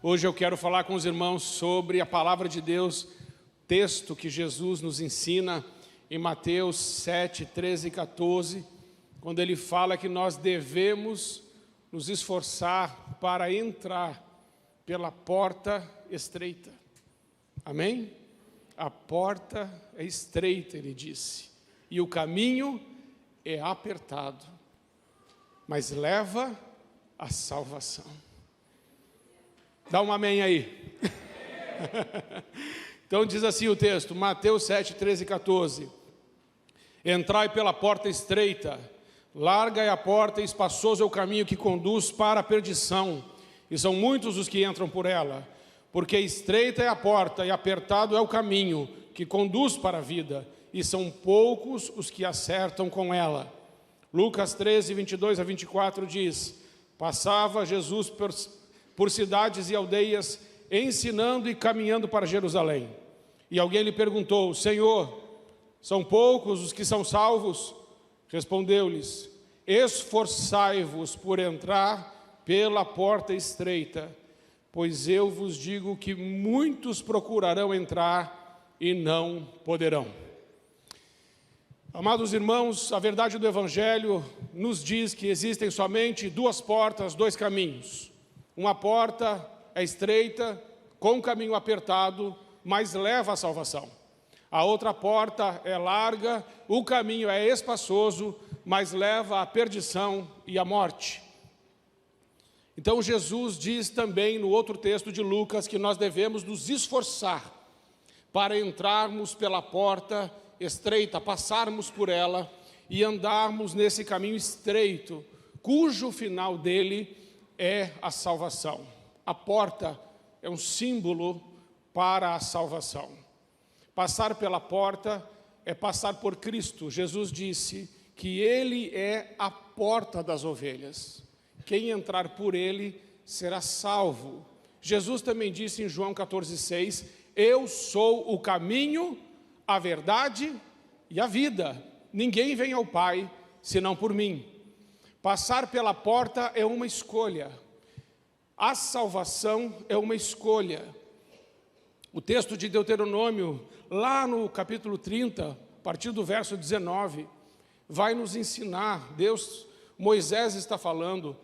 Hoje eu quero falar com os irmãos sobre a palavra de Deus, texto que Jesus nos ensina em Mateus 7, 13 e 14, quando ele fala que nós devemos nos esforçar para entrar pela porta estreita. Amém? A porta é estreita, ele disse, e o caminho é apertado, mas leva à salvação. Dá um amém aí. Então diz assim o texto, Mateus 7, 13 e 14. Entrai pela porta estreita, larga é a porta e espaçoso é o caminho que conduz para a perdição, e são muitos os que entram por ela, porque estreita é a porta e apertado é o caminho que conduz para a vida, e são poucos os que acertam com ela. Lucas 13, 22 a 24 diz, passava Jesus por cidades e aldeias, ensinando e caminhando para Jerusalém. E alguém lhe perguntou, Senhor, são poucos os que são salvos? Respondeu-lhes, esforçai-vos por entrar pela porta estreita, pois eu vos digo que muitos procurarão entrar e não poderão. Amados irmãos, a verdade do Evangelho nos diz que existem somente duas portas, dois caminhos. Uma porta é estreita, com um caminho apertado, mas leva à salvação. A outra porta é larga, o caminho é espaçoso, mas leva à perdição e à morte. Então Jesus diz também no outro texto de Lucas que nós devemos nos esforçar para entrarmos pela porta estreita, passarmos por ela e andarmos nesse caminho estreito, cujo final dele é a salvação. A porta é um símbolo para a salvação. Passar pela porta é passar por Cristo. Jesus disse que Ele é a porta das ovelhas. Quem entrar por Ele será salvo. Jesus também disse em João 14,6, eu sou o caminho, a verdade e a vida. Ninguém vem ao Pai senão por mim. Passar pela porta é uma escolha. A salvação é uma escolha. O texto de Deuteronômio, lá no capítulo 30, a partir do verso 19, vai nos ensinar, Moisés está falando,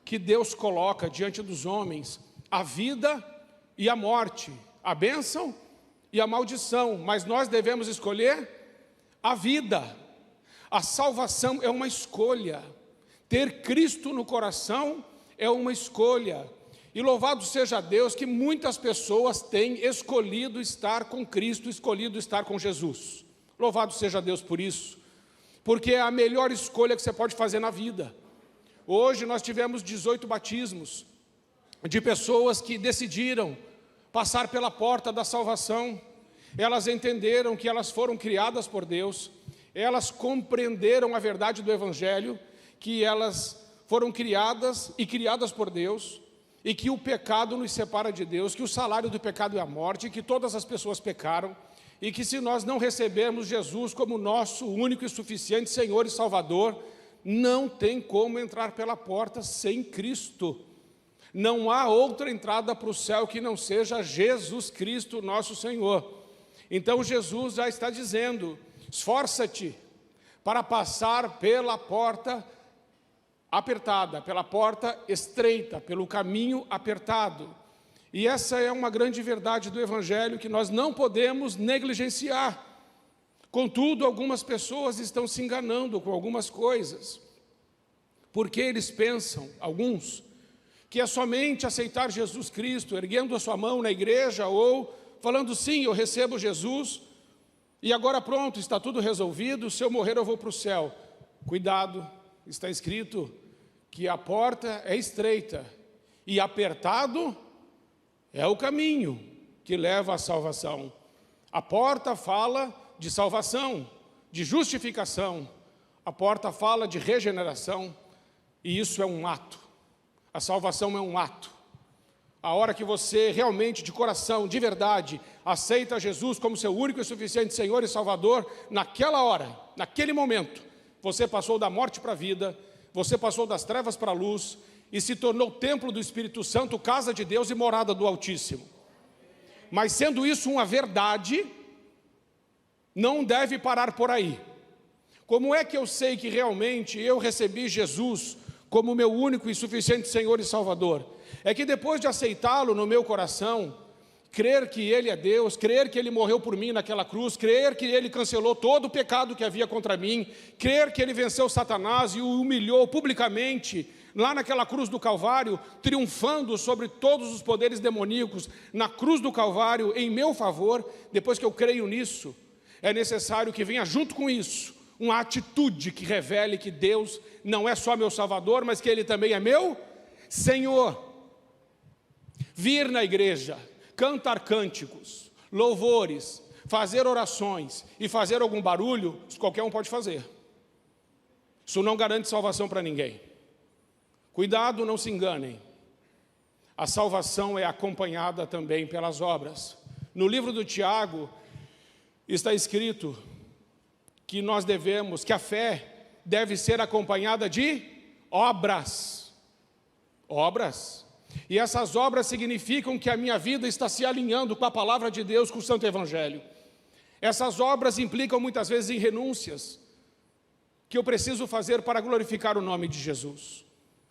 que Deus coloca diante dos homens a vida e a morte, a bênção e a maldição, mas nós devemos escolher a vida. A salvação é uma escolha. Ter Cristo no coração é uma escolha. E louvado seja Deus que muitas pessoas têm escolhido estar com Cristo, escolhido estar com Jesus. Louvado seja Deus por isso, porque é a melhor escolha que você pode fazer na vida. Hoje nós tivemos 18 batismos de pessoas que decidiram passar pela porta da salvação. Elas entenderam que elas foram criadas por Deus, elas compreenderam a verdade do Evangelho, que elas foram criadas e criadas por Deus, e que o pecado nos separa de Deus, que o salário do pecado é a morte, que todas as pessoas pecaram, e que se nós não recebermos Jesus como nosso único e suficiente Senhor e Salvador, não tem como entrar pela porta sem Cristo. Não há outra entrada para o céu que não seja Jesus Cristo, nosso Senhor. Então Jesus já está dizendo, esforça-te para passar pela porta apertada, pela porta estreita, pelo caminho apertado. E essa é uma grande verdade do Evangelho que nós não podemos negligenciar. Contudo, algumas pessoas estão se enganando com algumas coisas, porque eles pensam, alguns, que é somente aceitar Jesus Cristo, erguendo a sua mão na igreja ou falando sim, eu recebo Jesus e agora pronto, está tudo resolvido, se eu morrer eu vou para o céu. Cuidado, está escrito que a porta é estreita e apertado é o caminho que leva à salvação. A porta fala de salvação, de justificação. A porta fala de regeneração e isso é um ato. A salvação é um ato. A hora que você realmente, de coração, de verdade, aceita Jesus como seu único e suficiente Senhor e Salvador, naquela hora, naquele momento, você passou da morte para a vida, você passou das trevas para a luz, e se tornou templo do Espírito Santo, casa de Deus e morada do Altíssimo. Mas sendo isso uma verdade, não deve parar por aí. Como é que eu sei que realmente eu recebi Jesus como meu único e suficiente Senhor e Salvador? É que depois de aceitá-lo no meu coração, crer que Ele é Deus, crer que Ele morreu por mim naquela cruz, crer que Ele cancelou todo o pecado que havia contra mim, crer que Ele venceu Satanás e o humilhou publicamente, lá naquela cruz do Calvário, triunfando sobre todos os poderes demoníacos, na cruz do Calvário, em meu favor. Depois que eu creio nisso, é necessário que venha junto com isso uma atitude que revele que Deus não é só meu Salvador, mas que Ele também é meu Senhor. Vir na igreja, cantar cânticos, louvores, fazer orações e fazer algum barulho, isso qualquer um pode fazer. Isso não garante salvação para ninguém. Cuidado, não se enganem. A salvação é acompanhada também pelas obras. No livro do Tiago está escrito que que a fé deve ser acompanhada de obras. Obras. E essas obras significam que a minha vida está se alinhando com a palavra de Deus, com o Santo Evangelho. Essas obras implicam muitas vezes em renúncias que eu preciso fazer para glorificar o nome de Jesus.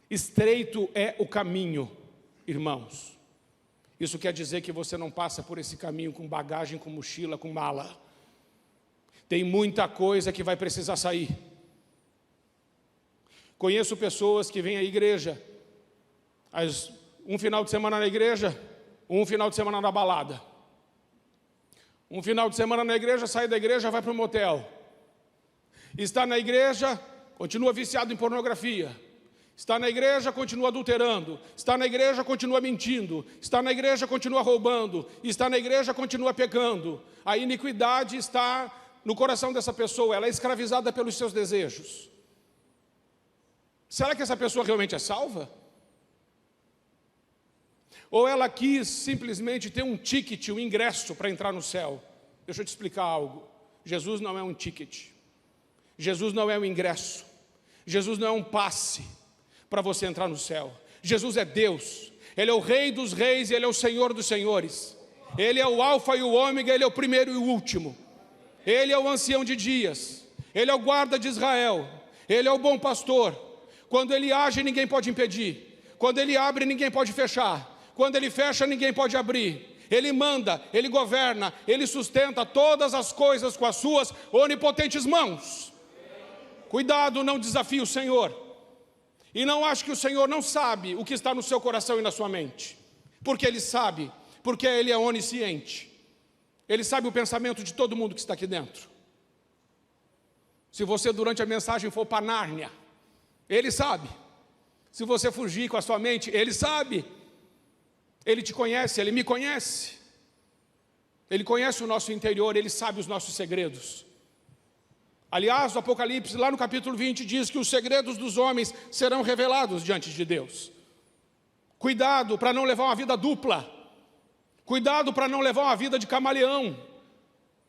Estreito é o caminho, irmãos. Isso quer dizer que você não passa por esse caminho com bagagem, com mochila, com mala. Tem muita coisa que vai precisar sair. Conheço pessoas que vêm à igreja, um final de semana na igreja, um final de semana na balada. Um final de semana na igreja, sai da igreja, vai para o motel. Está na igreja, continua viciado em pornografia. Está na igreja, continua adulterando. Está na igreja, continua mentindo. Está na igreja, continua roubando. Está na igreja, continua pecando. A iniquidade está no coração dessa pessoa. Ela é escravizada pelos seus desejos. Será que essa pessoa realmente é salva? Ou ela quis simplesmente ter um ticket, um ingresso para entrar no céu? Deixa eu te explicar algo. Jesus não é um ticket. Jesus não é um ingresso. Jesus não é um passe para você entrar no céu. Jesus é Deus. Ele é o Rei dos reis, Ele é o Senhor dos senhores. Ele é o alfa e o ômega, Ele é o primeiro e o último. Ele é o ancião de dias. Ele é o guarda de Israel. Ele é o bom pastor. Quando Ele age, ninguém pode impedir. Quando Ele abre, ninguém pode fechar. Quando Ele fecha, ninguém pode abrir. Ele manda, Ele governa, Ele sustenta todas as coisas com as suas onipotentes mãos. Cuidado, não desafie o Senhor. E não ache que o Senhor não sabe o que está no seu coração e na sua mente. Porque Ele sabe, porque Ele é onisciente. Ele sabe o pensamento de todo mundo que está aqui dentro. Se você durante a mensagem for para Nárnia, Ele sabe. Se você fugir com a sua mente, Ele sabe. Ele te conhece, Ele me conhece. Ele conhece o nosso interior, Ele sabe os nossos segredos. Aliás, o Apocalipse, lá no capítulo 20, diz que os segredos dos homens serão revelados diante de Deus. Cuidado para não levar uma vida dupla. Cuidado para não levar uma vida de camaleão,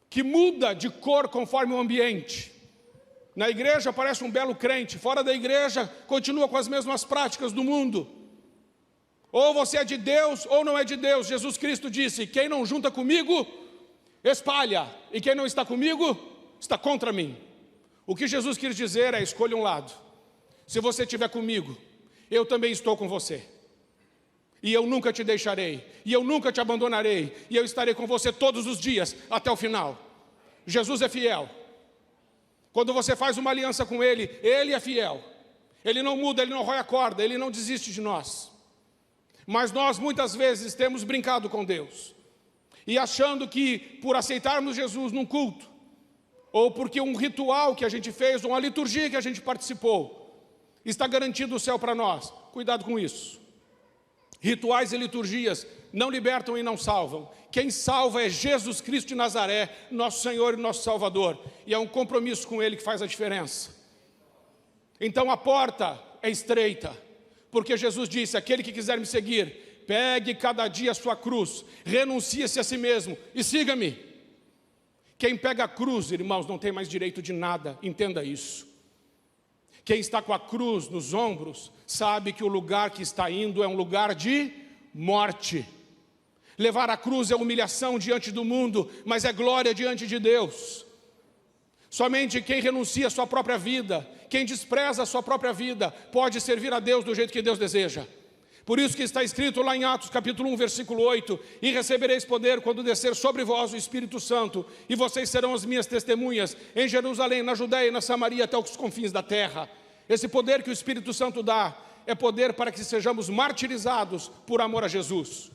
que muda de cor conforme o ambiente. Na igreja parece um belo crente, fora da igreja continua com as mesmas práticas do mundo. Ou você é de Deus ou não é de Deus. Jesus Cristo disse: quem não junta comigo, espalha. E quem não está comigo, está contra mim. O que Jesus quis dizer é: escolha um lado. Se você estiver comigo, eu também estou com você. E eu nunca te deixarei. E eu nunca te abandonarei. E eu estarei com você todos os dias, até o final. Jesus é fiel. Quando você faz uma aliança com Ele, Ele é fiel. Ele não muda, Ele não rói a corda, Ele não desiste de nós. Mas nós muitas vezes temos brincado com Deus. E achando que por aceitarmos Jesus num culto, ou porque um ritual que a gente fez, ou uma liturgia que a gente participou, está garantido o céu para nós. Cuidado com isso. Rituais e liturgias não libertam e não salvam. Quem salva é Jesus Cristo de Nazaré, nosso Senhor e nosso Salvador. E é um compromisso com Ele que faz a diferença. Então a porta é estreita, porque Jesus disse: aquele que quiser me seguir, pegue cada dia a sua cruz, renuncie-se a si mesmo e siga-me. Quem pega a cruz, irmãos, não tem mais direito de nada, entenda isso. Quem está com a cruz nos ombros sabe que o lugar que está indo é um lugar de morte. Levar a cruz é humilhação diante do mundo, mas é glória diante de Deus. Somente quem renuncia à sua própria vida, quem despreza a sua própria vida, pode servir a Deus do jeito que Deus deseja. Por isso que está escrito lá em Atos capítulo 1, versículo 8, e recebereis poder quando descer sobre vós o Espírito Santo, e vocês serão as minhas testemunhas em Jerusalém, na Judéia e na Samaria, até os confins da terra. Esse poder que o Espírito Santo dá, é poder para que sejamos martirizados por amor a Jesus.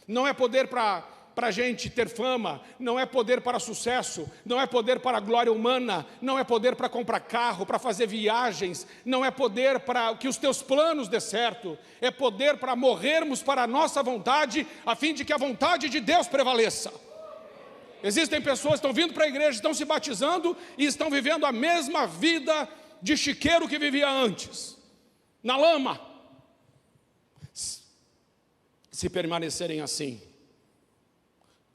Não é poder para a gente ter fama, não é poder para sucesso, não é poder para a glória humana, não é poder para comprar carro, para fazer viagens, não é poder para que os teus planos dê certo, é poder para morrermos para a nossa vontade, a fim de que a vontade de Deus prevaleça. Existem pessoas que estão vindo para a igreja, estão se batizando e estão vivendo a mesma vida de chiqueiro que vivia antes, na lama. Se permanecerem assim,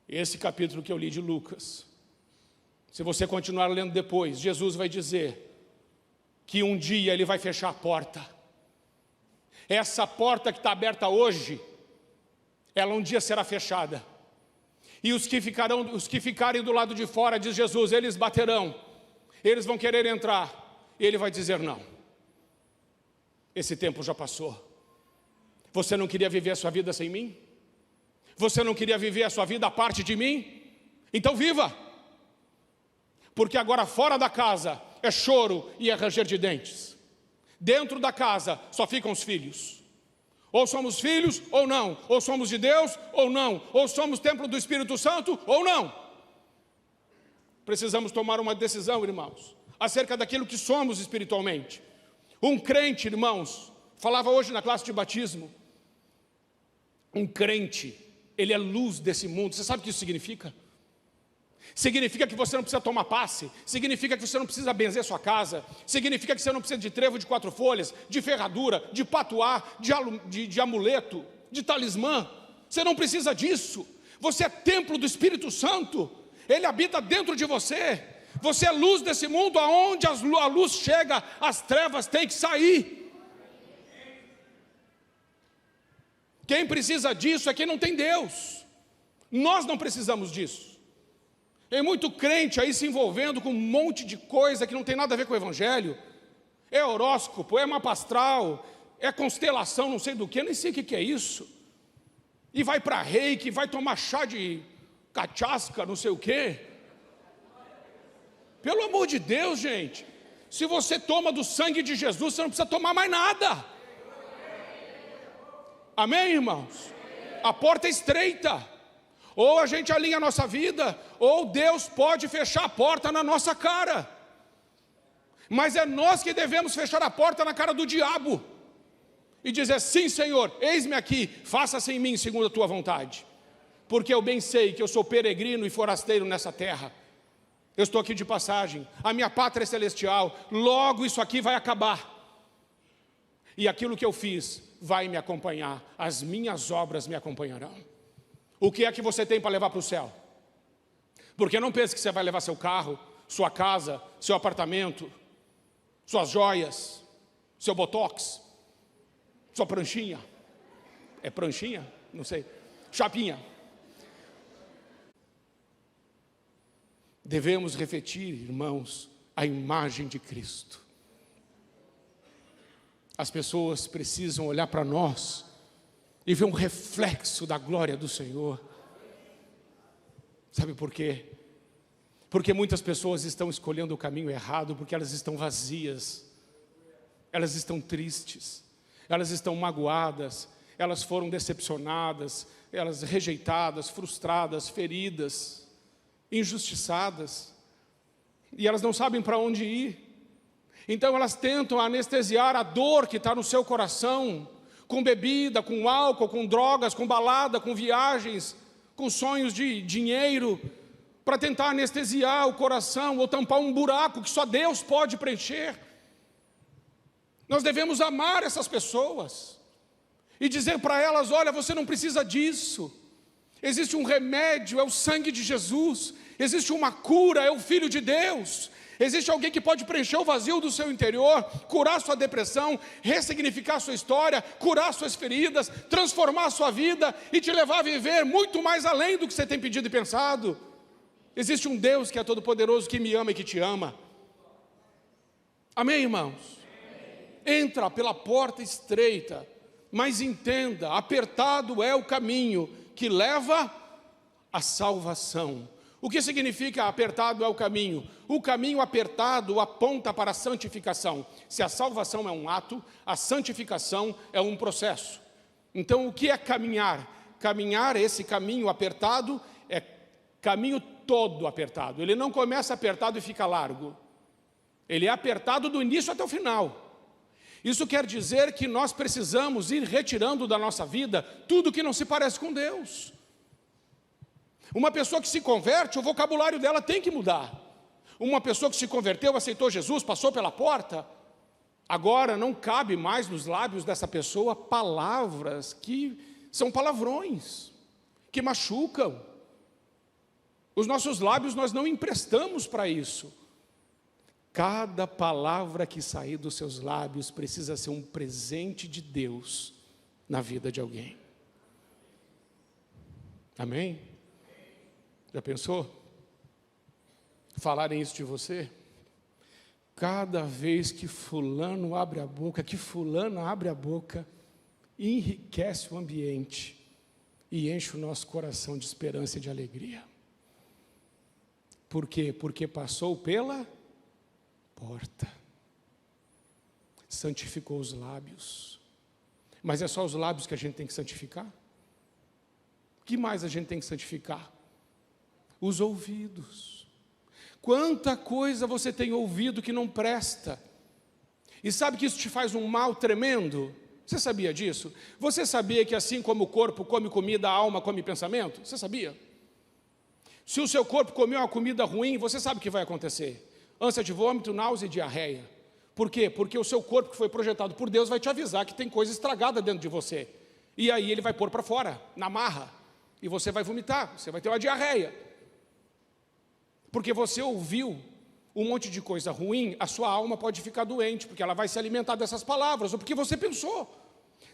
esse capítulo que eu li de Lucas, se você continuar lendo depois, Jesus vai dizer que um dia Ele vai fechar a porta. Essa porta que está aberta hoje, ela um dia será fechada. E os que ficarem do lado de fora, diz Jesus, eles baterão, eles vão querer entrar, e Ele vai dizer não. Esse tempo já passou. Você não queria viver a sua vida sem mim? Você não queria viver a sua vida à parte de mim? Então viva! Porque agora fora da casa é choro e é ranger de dentes. Dentro da casa só ficam os filhos. Ou somos filhos ou não. Ou somos de Deus ou não. Ou somos templo do Espírito Santo ou não. Precisamos tomar uma decisão, irmãos, acerca daquilo que somos espiritualmente. Um crente, irmãos, falava hoje na classe de batismo, um crente, ele é luz desse mundo. Você sabe o que isso significa? Significa que você não precisa tomar passe, significa que você não precisa benzer sua casa, significa que você não precisa de trevo de 4 folhas, de ferradura, de patuá, de amuleto, de talismã. Você não precisa disso. Você é templo do Espírito Santo, Ele habita dentro de você. Você é luz desse mundo, aonde a luz chega, as trevas têm que sair. Quem precisa disso é quem não tem Deus. Nós não precisamos disso. Tem muito crente aí se envolvendo com um monte de coisa que não tem nada a ver com o Evangelho. É horóscopo, é mapa astral, é constelação, não sei do que, nem sei o que é isso. E vai para reiki, vai tomar chá de cachaça, não sei o quê. Pelo amor de Deus, gente. Se você toma do sangue de Jesus, você não precisa tomar mais nada. Amém, irmãos? A porta é estreita. Ou a gente alinha a nossa vida, ou Deus pode fechar a porta na nossa cara. Mas é nós que devemos fechar a porta na cara do diabo. E dizer, sim, Senhor, eis-me aqui, faça-se em mim segundo a tua vontade. Porque eu bem sei que eu sou peregrino e forasteiro nessa terra. Eu estou aqui de passagem, a minha pátria é celestial, logo isso aqui vai acabar. E aquilo que eu fiz vai me acompanhar, as minhas obras me acompanharão. O que é que você tem para levar para o céu? Porque não pense que você vai levar seu carro, sua casa, seu apartamento, suas joias, seu botox, sua pranchinha. É pranchinha? Não sei. Chapinha. Devemos refletir, irmãos, a imagem de Cristo. As pessoas precisam olhar para nós e ver um reflexo da glória do Senhor. Sabe por quê? Porque muitas pessoas estão escolhendo o caminho errado, porque elas estão vazias, elas estão tristes, elas estão magoadas, elas foram decepcionadas, elas rejeitadas, frustradas, feridas, injustiçadas, e elas não sabem para onde ir. Então elas tentam anestesiar a dor que está no seu coração, com bebida, com álcool, com drogas, com balada, com viagens, com sonhos de dinheiro, para tentar anestesiar o coração ou tampar um buraco que só Deus pode preencher. Nós devemos amar essas pessoas e dizer para elas, olha, você não precisa disso. Existe um remédio, é o sangue de Jesus. Existe uma cura, é o Filho de Deus. Existe alguém que pode preencher o vazio do seu interior, curar sua depressão, ressignificar sua história, curar suas feridas, transformar a sua vida e te levar a viver muito mais além do que você tem pedido e pensado. Existe um Deus que é todo-poderoso, que me ama e que te ama. Amém, irmãos? Entra pela porta estreita, mas entenda, apertado é o caminho que leva à salvação. O que significa apertado é o caminho? O caminho apertado aponta para a santificação. Se a salvação é um ato, a santificação é um processo. Então, o que é caminhar? Caminhar, esse caminho apertado, é caminho todo apertado. Ele não começa apertado e fica largo. Ele é apertado do início até o final. Isso quer dizer que nós precisamos ir retirando da nossa vida tudo que não se parece com Deus. Uma pessoa que se converte, o vocabulário dela tem que mudar. Uma pessoa que se converteu, aceitou Jesus, passou pela porta, agora não cabe mais nos lábios dessa pessoa palavras que são palavrões, que machucam. Os nossos lábios nós não emprestamos para isso. Cada palavra que sair dos seus lábios precisa ser um presente de Deus na vida de alguém. Amém? Já pensou? Falarem isso de você? Cada vez que fulano abre a boca, que fulana abre a boca, enriquece o ambiente e enche o nosso coração de esperança e de alegria. Por quê? Porque passou pela porta. Santificou os lábios. Mas é só os lábios que a gente tem que santificar? O que mais a gente tem que santificar? Os ouvidos. Quanta coisa você tem ouvido que não presta. E sabe que isso te faz um mal tremendo? Você sabia disso? Você sabia que assim como o corpo come comida, a alma come pensamento? Você sabia? Se o seu corpo comer uma comida ruim, você sabe o que vai acontecer? Ânsia de vômito, náusea e diarreia. Por quê? Porque o seu corpo que foi projetado por Deus vai te avisar que tem coisa estragada dentro de você. E aí ele vai pôr para fora, na marra. E você vai vomitar, você vai ter uma diarreia. Porque você ouviu um monte de coisa ruim, a sua alma pode ficar doente, porque ela vai se alimentar dessas palavras, ou porque você pensou.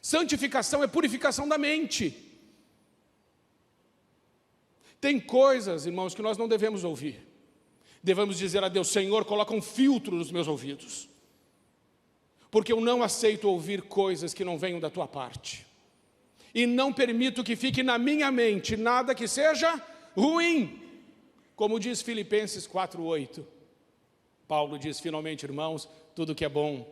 Santificação é purificação da mente. Tem coisas, irmãos, que nós não devemos ouvir. Devemos dizer a Deus: Senhor, coloca um filtro nos meus ouvidos, porque eu não aceito ouvir coisas que não venham da tua parte, e não permito que fique na minha mente nada que seja ruim. Como diz Filipenses 4:8, Paulo diz: finalmente, irmãos, tudo que é bom,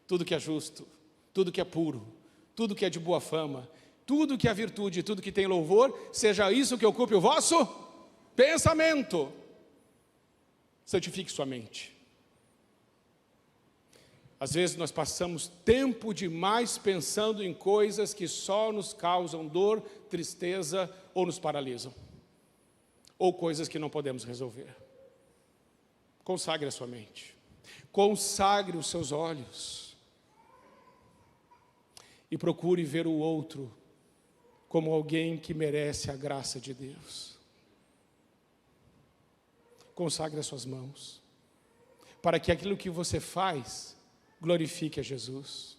tudo que é justo, tudo que é puro, tudo que é de boa fama, tudo que é virtude, tudo que tem louvor, seja isso que ocupe o vosso pensamento. Santifique sua mente. Às vezes nós passamos tempo demais pensando em coisas que só nos causam dor, tristeza ou nos paralisam. Ou coisas que não podemos resolver. Consagre a sua mente. Consagre os seus olhos. E procure ver o outro como alguém que merece a graça de Deus. Consagre as suas mãos, para que aquilo que você faz glorifique a Jesus.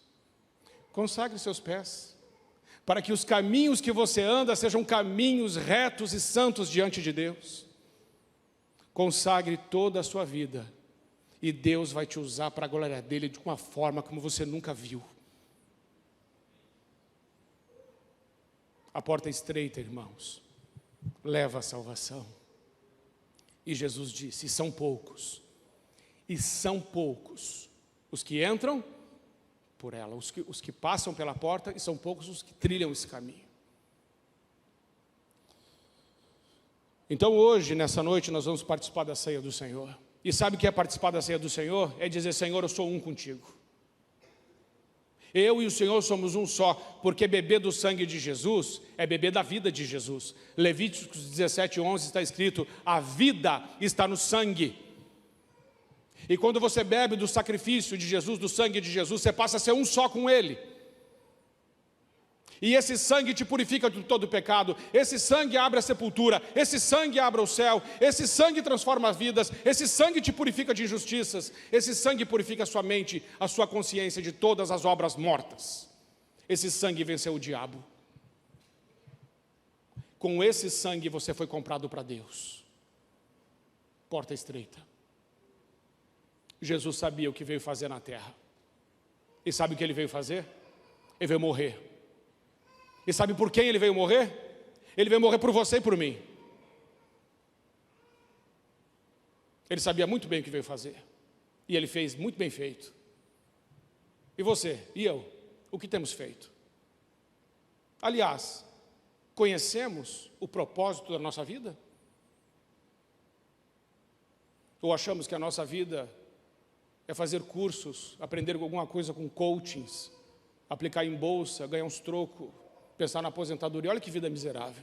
Consagre seus pés, para que os caminhos que você anda sejam caminhos retos e santos diante de Deus. Consagre toda a sua vida, e Deus vai te usar para a glória dele de uma forma como você nunca viu. A porta é estreita, irmãos, leva à salvação. E Jesus disse: e são poucos os que entram por ela, os que passam pela porta, e são poucos os que trilham esse caminho. Então hoje, nessa noite, nós vamos participar da ceia do Senhor. E sabe o que é participar da ceia do Senhor? É dizer: Senhor, eu sou um contigo. Eu e o Senhor somos um só, porque beber do sangue de Jesus é beber da vida de Jesus. Levíticos 17:11 está escrito: a vida está no sangue. E quando você bebe do sacrifício de Jesus, do sangue de Jesus, você passa a ser um só com Ele. E esse sangue te purifica de todo pecado, esse sangue abre a sepultura, esse sangue abre o céu, esse sangue transforma vidas, esse sangue te purifica de injustiças, esse sangue purifica a sua mente, a sua consciência de todas as obras mortas. Esse sangue venceu o diabo. Com esse sangue você foi comprado para Deus. Porta estreita. Jesus sabia o que veio fazer na terra. E sabe o que ele veio fazer? Ele veio morrer. E sabe por quem ele veio morrer? Ele veio morrer por você e por mim. Ele sabia muito bem o que veio fazer. E ele fez muito bem feito. E você, e eu, o que temos feito? Aliás, conhecemos o propósito da nossa vida? Ou achamos que a nossa vida é fazer cursos, aprender alguma coisa com coachings, aplicar em bolsa, ganhar uns trocos, pensar na aposentadoria? Olha que vida miserável.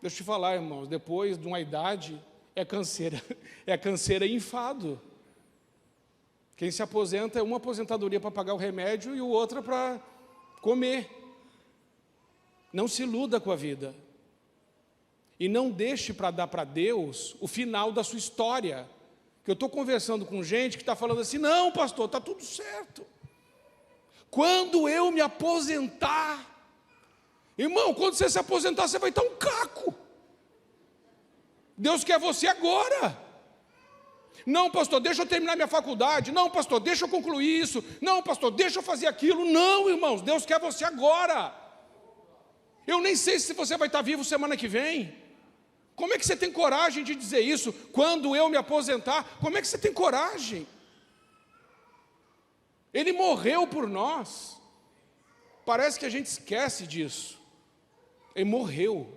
Deixa eu te falar, irmãos, depois de uma idade, é canseira e enfado. Quem se aposenta é uma aposentadoria para pagar o remédio e o outra para comer. Não se iluda com a vida. E não deixe para dar para Deus o final da sua história. Que eu estou conversando com gente que está falando assim, não, pastor, está tudo certo. Quando eu me aposentar, irmão, quando você se aposentar, você vai estar um caco. Deus quer você agora. Não, pastor, deixa eu terminar minha faculdade. Não, pastor, deixa eu concluir isso. Não, pastor, deixa eu fazer aquilo. Não, irmãos, Deus quer você agora. Eu nem sei se você vai estar vivo semana que vem. Como é que você tem coragem de dizer isso? Quando eu me aposentar, como é que você tem coragem? Ele morreu por nós. Parece que a gente esquece disso. Ele morreu.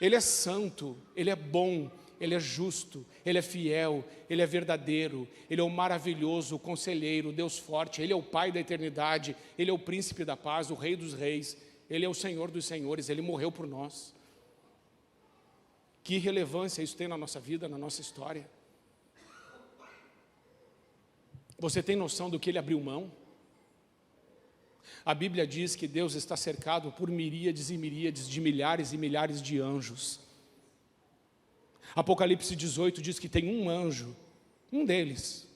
Ele é santo, Ele é bom, Ele é justo, Ele é fiel, Ele é verdadeiro, Ele é o maravilhoso, o conselheiro, o Deus forte, Ele é o Pai da eternidade, Ele é o príncipe da paz, o Rei dos reis, Ele é o Senhor dos senhores, Ele morreu por nós. Que relevância isso tem na nossa vida, na nossa história? Você tem noção do que Ele abriu mão? A Bíblia diz que Deus está cercado por miríades e miríades de milhares e milhares de anjos. Apocalipse 18 diz que tem um anjo, um deles,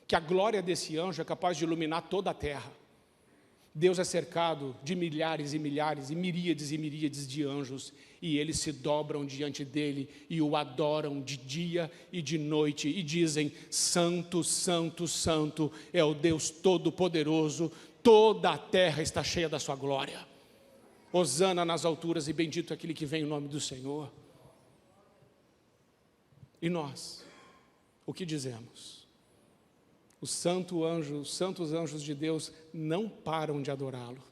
que a glória desse anjo é capaz de iluminar toda a terra. Deus é cercado de milhares e milhares e miríades de anjos, e eles se dobram diante dele e o adoram de dia e de noite e dizem: Santo, Santo, Santo é o Deus Todo-Poderoso, toda a terra está cheia da sua glória. Hosana nas alturas e bendito aquele que vem em nome do Senhor. E nós, o que dizemos? Os santos anjos de Deus não param de adorá-lo.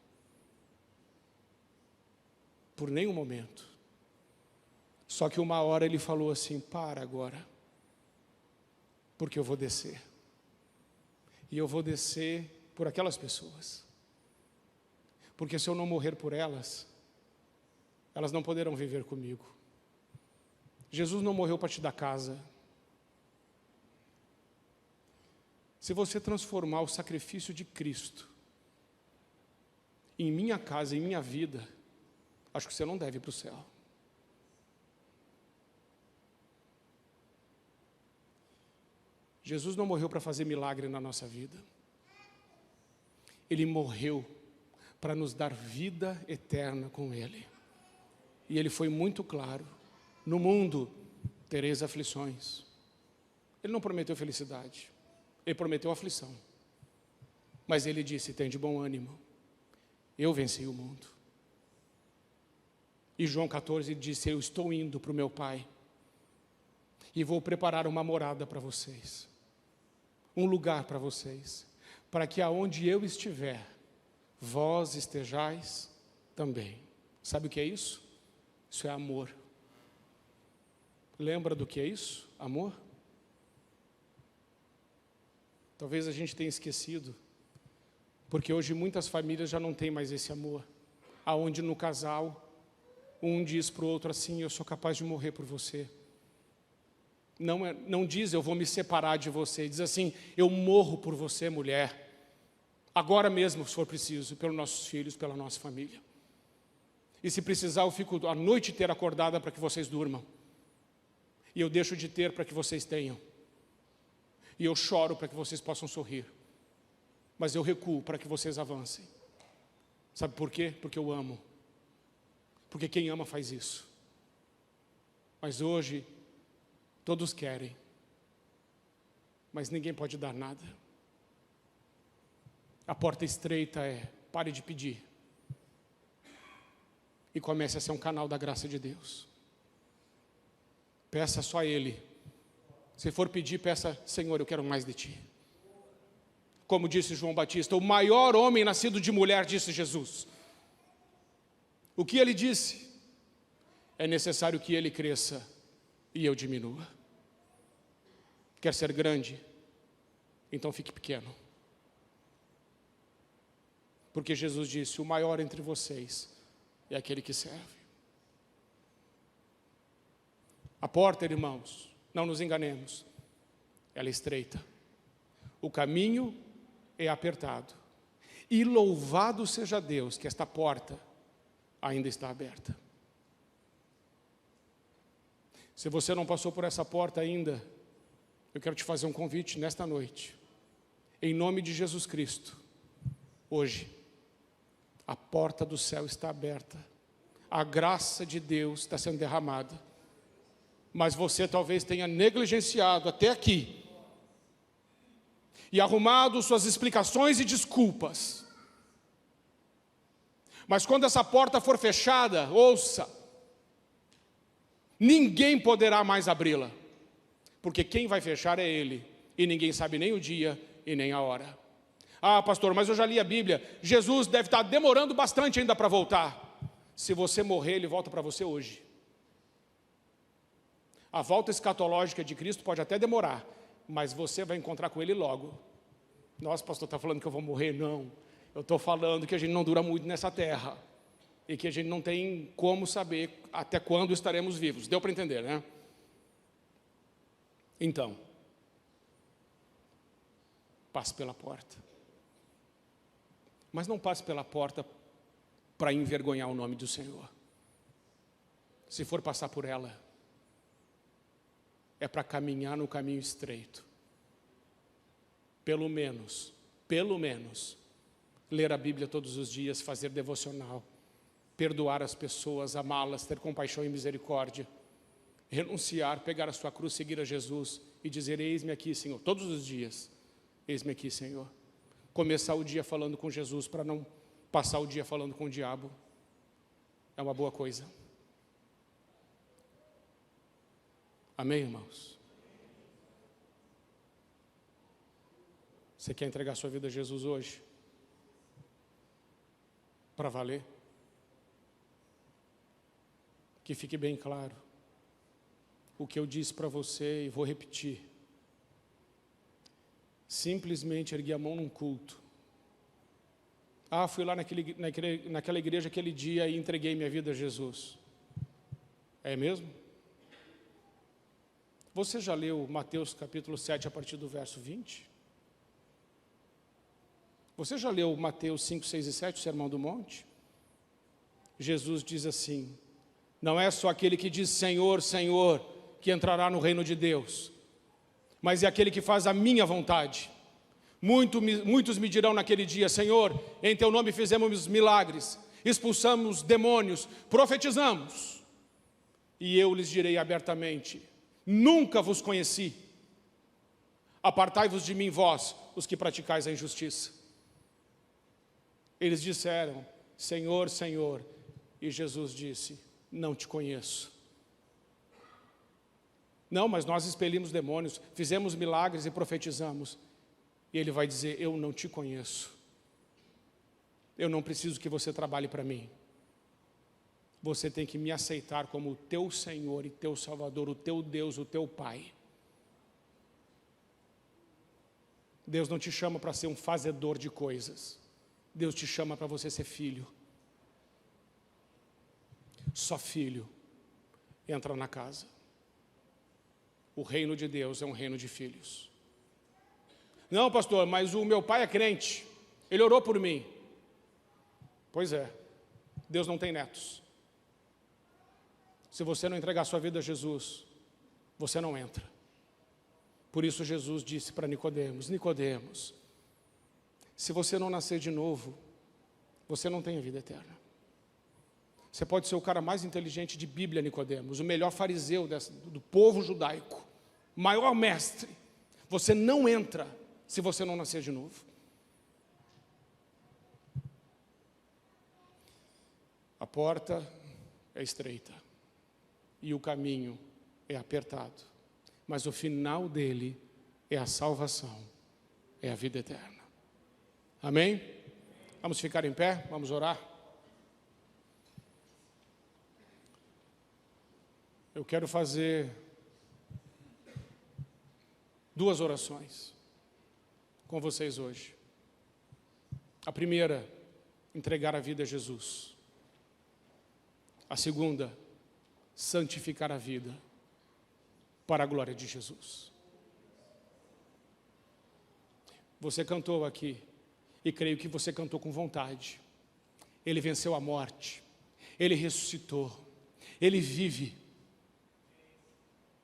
Por nenhum momento. Só que uma hora ele falou assim: para agora, porque eu vou descer. E eu vou descer por aquelas pessoas. Porque se eu não morrer por elas, elas não poderão viver comigo. Jesus não morreu para te dar casa. Se você transformar o sacrifício de Cristo em minha casa, em minha vida, acho que você não deve ir para o céu. Jesus não morreu para fazer milagre na nossa vida. Ele morreu para nos dar vida eterna com Ele. E Ele foi muito claro: no mundo tereis aflições. Ele não prometeu felicidade, Ele prometeu aflição. Mas Ele disse: tem de bom ânimo, eu venci o mundo. E João 14 disse: eu estou indo para o meu Pai e vou preparar uma morada para vocês, um lugar para vocês, para que aonde eu estiver, vós estejais também. Sabe o que é isso? Isso é amor. Lembra do que é isso? Amor? Talvez a gente tenha esquecido, porque hoje muitas famílias já não têm mais esse amor, aonde no casal, um diz para o outro assim: eu sou capaz de morrer por você. Não diz: eu vou me separar de você, diz assim: eu morro por você, mulher. agora mesmo, se for preciso, pelos nossos filhos, pela nossa família. E se precisar, eu fico a noite inteira acordada para que vocês durmam. E eu deixo de ter para que vocês tenham. E eu choro para que vocês possam sorrir. Mas eu recuo para que vocês avancem. Sabe por quê? Porque eu amo. Porque quem ama faz isso. Mas hoje, todos querem. Mas ninguém pode dar nada. A porta estreita é, pare de pedir. E comece a ser um canal da graça de Deus. Peça só a Ele. Se for pedir, peça, Senhor, eu quero mais de Ti. Como disse João Batista, o maior homem nascido de mulher, disse Jesus. O que ele disse? É necessário que Ele cresça e eu diminua. Quer ser grande? Então fique pequeno. Porque Jesus disse, o maior entre vocês é aquele que serve. A porta, irmãos, não nos enganemos, ela é estreita. O caminho é apertado. E louvado seja Deus que esta porta ainda está aberta. Se você não passou por essa porta ainda, eu quero te fazer um convite nesta noite. Em nome de Jesus Cristo, hoje, a porta do céu está aberta. A graça de Deus está sendo derramada. Mas você talvez tenha negligenciado até aqui. E arrumado suas explicações e desculpas. Mas quando essa porta for fechada, ouça. Ninguém poderá mais abri-la. Porque quem vai fechar é Ele. E ninguém sabe nem o dia e nem a hora. Ah, pastor, mas eu já li a Bíblia. Jesus deve estar demorando bastante ainda para voltar. Se você morrer, Ele volta para você hoje. A volta escatológica de Cristo pode até demorar, mas você vai encontrar com Ele logo. Nossa, pastor, está falando que eu vou morrer? Não. Eu estou falando que a gente não dura muito nessa terra. E que a gente não tem como saber até quando estaremos vivos. Deu para entender, né? Então, passe pela porta. Mas não passe pela porta para envergonhar o nome do Senhor. Se for passar por ela, é para caminhar no caminho estreito. Pelo menos, ler a Bíblia todos os dias, fazer devocional, perdoar as pessoas, amá-las, ter compaixão e misericórdia, renunciar, pegar a sua cruz, seguir a Jesus e dizer, eis-me aqui, Senhor, todos os dias, eis-me aqui, Senhor. Começar o dia falando com Jesus para não passar o dia falando com o diabo. É uma boa coisa. Amém, irmãos? Você quer entregar sua vida a Jesus hoje? Para valer? Que fique bem claro. O que eu disse para você e vou repetir. Simplesmente ergui a mão num culto. Ah, fui lá naquela igreja aquele dia e entreguei minha vida a Jesus. É mesmo? Você já leu Mateus capítulo 7 a partir do verso 20? Você já leu Mateus 5, 6 e 7, o Sermão do Monte? Jesus diz assim, não é só aquele que diz Senhor, Senhor, que entrará no reino de Deus, mas é aquele que faz a minha vontade. Muitos me dirão naquele dia, Senhor, em teu nome fizemos milagres, expulsamos demônios, profetizamos. E eu lhes direi abertamente, nunca vos conheci. Apartai-vos de mim, vós, os que praticais a injustiça. Eles disseram, Senhor, Senhor. E Jesus disse, não te conheço. Não, mas nós expelimos demônios, fizemos milagres e profetizamos. E Ele vai dizer, eu não te conheço. Eu não preciso que você trabalhe para mim. Você tem que me aceitar como o teu Senhor e teu Salvador, o teu Deus, o teu Pai. Deus não te chama para ser um fazedor de coisas. Deus te chama para você ser filho. Só filho entra na casa. O reino de Deus é um reino de filhos. Não, pastor, mas o meu pai é crente. Ele orou por mim. Pois é, Deus não tem netos. Se você não entregar sua vida a Jesus, você não entra. Por isso Jesus disse para Nicodemos: Nicodemos, se você não nascer de novo, você não tem a vida eterna. Você pode ser o cara mais inteligente de Bíblia, Nicodemos, o melhor fariseu do povo judaico, maior mestre. Você não entra se você não nascer de novo. A porta é estreita e o caminho é apertado, mas o final dele é a salvação, é a vida eterna. Amém? Vamos ficar em pé, vamos orar. Eu quero fazer 2 orações com vocês hoje. A primeira, entregar a vida a Jesus. A segunda, santificar a vida para a glória de Jesus. Você cantou aqui, e creio que você cantou com vontade. Ele venceu a morte, Ele ressuscitou, Ele vive.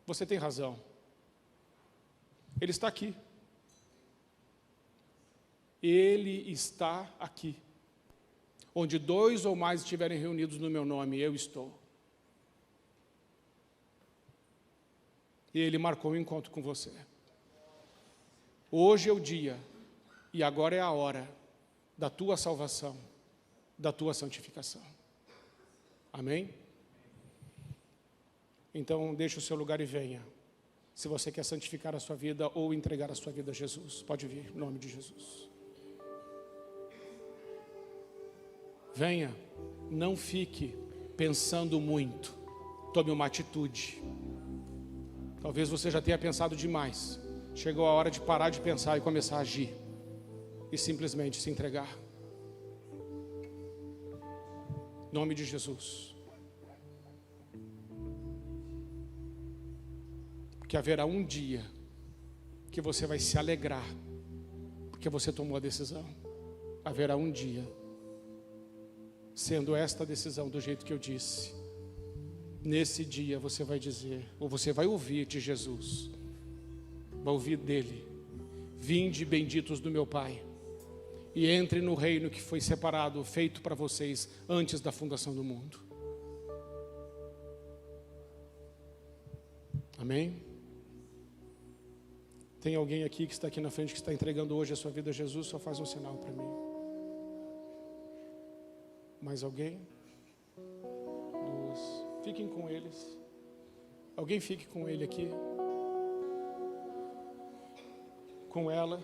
Você tem razão. Ele está aqui. Ele está aqui. Onde 2 ou mais estiverem reunidos no meu nome, eu estou. E Ele marcou um encontro com você. Hoje é o dia, e agora é a hora da tua salvação, da tua santificação. Amém? Então, deixe o seu lugar e venha. Se você quer santificar a sua vida ou entregar a sua vida a Jesus, pode vir, em nome de Jesus. Venha, não fique pensando muito, tome uma atitude. Talvez você já tenha pensado demais. Chegou a hora de parar de pensar e começar a agir. E simplesmente se entregar. Em nome de Jesus. Porque haverá um dia que você vai se alegrar, porque você tomou a decisão. Haverá um dia, sendo esta decisão do jeito que eu disse, nesse dia você vai dizer, ou você vai ouvir de Jesus, vai ouvir dele: vinde benditos do meu Pai, e entre no reino que foi separado, feito para vocês antes da fundação do mundo. Amém? Tem alguém aqui que está aqui na frente, que está entregando hoje a sua vida a Jesus? Só faz um sinal para mim. Mais alguém? 2. Fiquem com eles. Alguém fique com ele aqui. Com ela.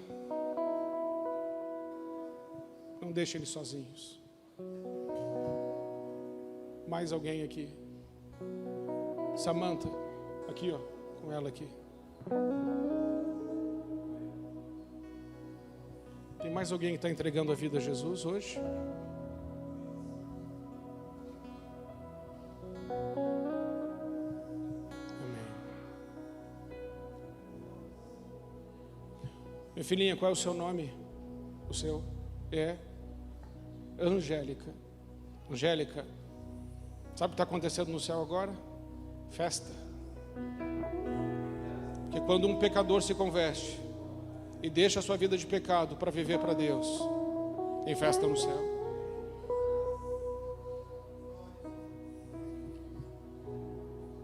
Não deixe eles sozinhos. Mais alguém aqui? Samantha, aqui ó, com ela aqui. Tem mais alguém que está entregando a vida a Jesus hoje? Amém. Minha filhinha, qual é o seu nome? O seu é Angélica. Angélica, sabe o que está acontecendo no céu agora? Festa. Porque quando um pecador se converte e deixa a sua vida de pecado para viver para Deus, tem festa no céu.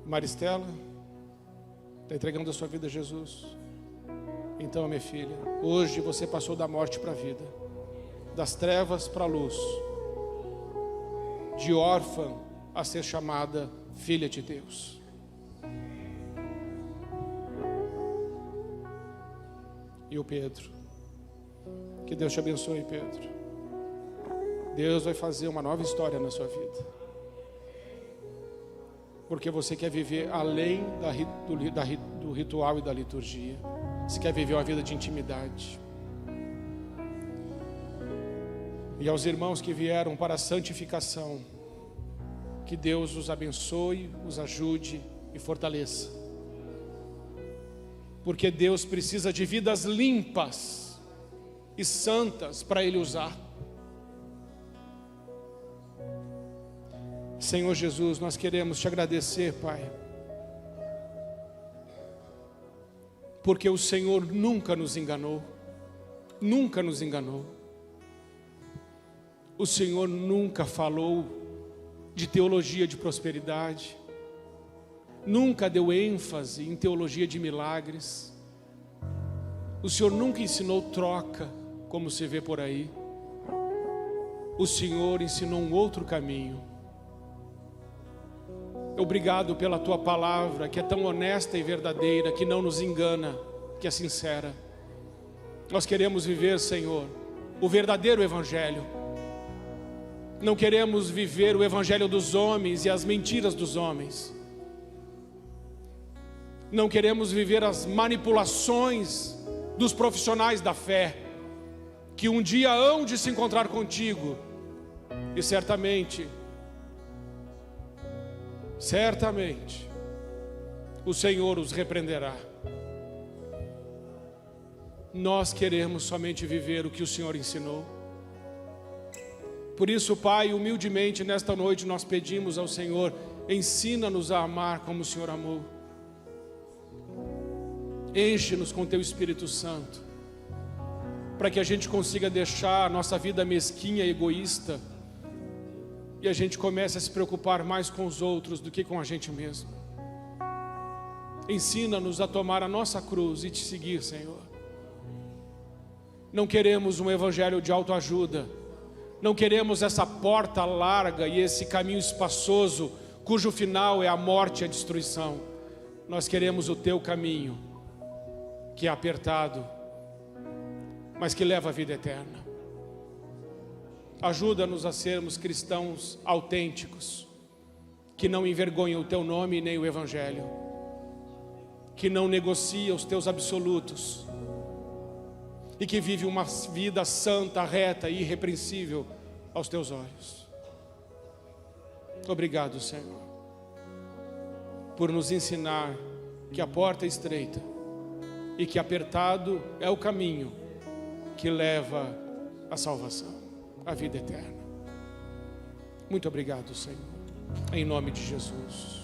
Maristela, está entregando a sua vida a Jesus. Então, minha filha, hoje você passou da morte para a vida, das trevas para a luz, de órfã a ser chamada filha de Deus. E o Pedro, que Deus te abençoe, Pedro. Deus vai fazer uma nova história na sua vida, porque você quer viver além do ritual e da liturgia. Você quer viver uma vida de intimidade. E aos irmãos que vieram para a santificação, que Deus os abençoe, os ajude e fortaleça. Porque Deus precisa de vidas limpas, e santas para Ele usar. Senhor Jesus, nós queremos te agradecer, Pai, porque o Senhor nunca nos enganou, nunca nos enganou. O Senhor nunca falou de teologia de prosperidade, nunca deu ênfase em teologia de milagres. O Senhor nunca ensinou troca, como se vê por aí. O Senhor ensinou um outro caminho. Obrigado pela Tua palavra, que é tão honesta e verdadeira, que não nos engana, que é sincera. Nós queremos viver, Senhor, o verdadeiro Evangelho. Não queremos viver o Evangelho dos homens e as mentiras dos homens. Não queremos viver as manipulações dos profissionais da fé, que um dia hão de se encontrar contigo, e certamente, o Senhor os repreenderá. Nós queremos somente viver o que o Senhor ensinou. Por isso, Pai, humildemente nesta noite nós pedimos ao Senhor: ensina-nos a amar como o Senhor amou. Enche-nos com Teu Espírito Santo, para que a gente consiga deixar a nossa vida mesquinha e egoísta, e a gente comece a se preocupar mais com os outros do que com a gente mesmo. Ensina-nos a tomar a nossa cruz e Te seguir, Senhor. Não queremos um evangelho de autoajuda, não queremos essa porta larga e esse caminho espaçoso, cujo final é a morte e a destruição. Nós queremos o Teu caminho, que é apertado, mas que leva à vida eterna. Ajuda-nos a sermos cristãos autênticos, que não envergonham o Teu nome nem o Evangelho, que não negocia os Teus absolutos, e que vive uma vida santa, reta e irrepreensível aos Teus olhos. Obrigado, Senhor, por nos ensinar que a porta é estreita e que apertado é o caminho que leva à salvação, à vida eterna. Muito obrigado, Senhor, em nome de Jesus.